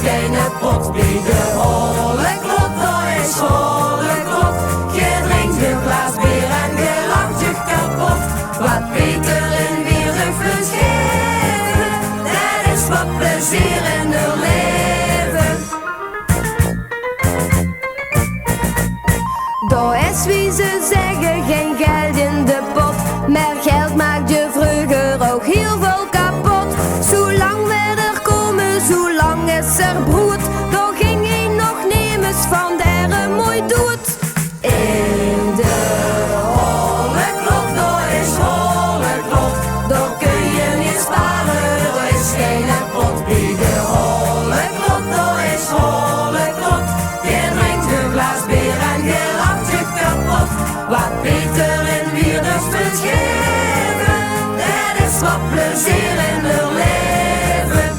geen pot. Bij de holle klot, dat is holle klot. Je drinkt je glas bier en je lacht je kapot. Wat Peter in weer een fles geven, dat is wat plezier in haar leven. Dat is wie ze zeggen, geen geld in de pot. Maar geld maakt je vroeger ook heel veel kapot. Zolang we er komen, zolang is er brood. Dan ging hij nog nemens van der mooi doet. In de holle klot, dat is holle klot. Daar kun je niet sparen, er is geen pot. Bij de holle klot, dat is holle klot. Je drinkt een glas bier en je lacht je kapot. Wat Peter in weer de fles geven, dat is wat plezier in haar leven.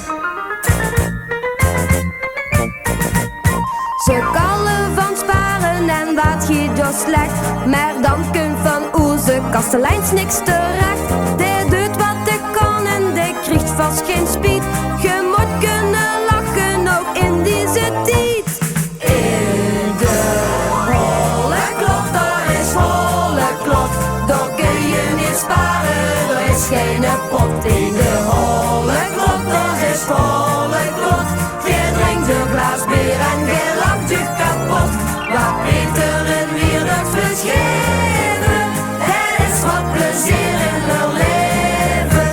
Ze kallen van sparen en wat giet jo slecht. Maar dan kunt van onze kasteleins niks terecht. Die doet wat hij kan en die krijgt vast geen spiet. Je moet kunnen lachen ook in deze tijd. In de holle klot, dat is holle klot. Daar kun je niet sparen, er is geen pot. In de holle klot, dat is holle klot. Je drinkt een glas bier en je lacht je kapot. Wat Peter en weer de fles geven, dat is wat plezier in haar leven.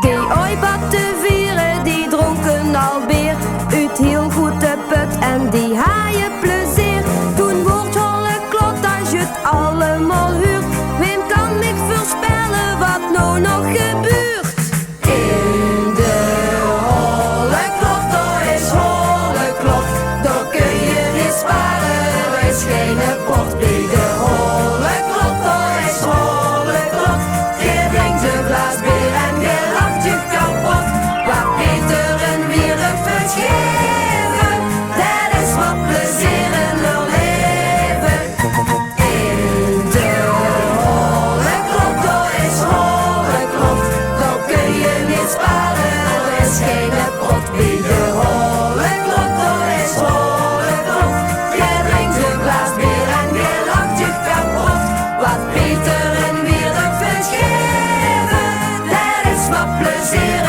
Die ooit te vieren, die dronken alweer uit heel goed de put en die haaien plezier. Toen wordt holle klot als je het allemaal huurt. Wem kan ik voorspellen wat nou nog gebeurt? In de holle klot, dat is holle klot. Daar kun je niet sparen, er is geen pot. Bij de holle klot, dat is holle klot. Je drinkt een glas bier en je lacht je kapot. Wat Peter en weer een fles geven, dat is wat plezier in haar leven. In de holle klot, dat is holle klot. Daar kun je niet sparen, er is geen pot. Bij de holle klot, dat is holle klot. Je drinkt een glas bier en je lacht je kapot. Wat Peter en weer een fles geven, dat is wat plezier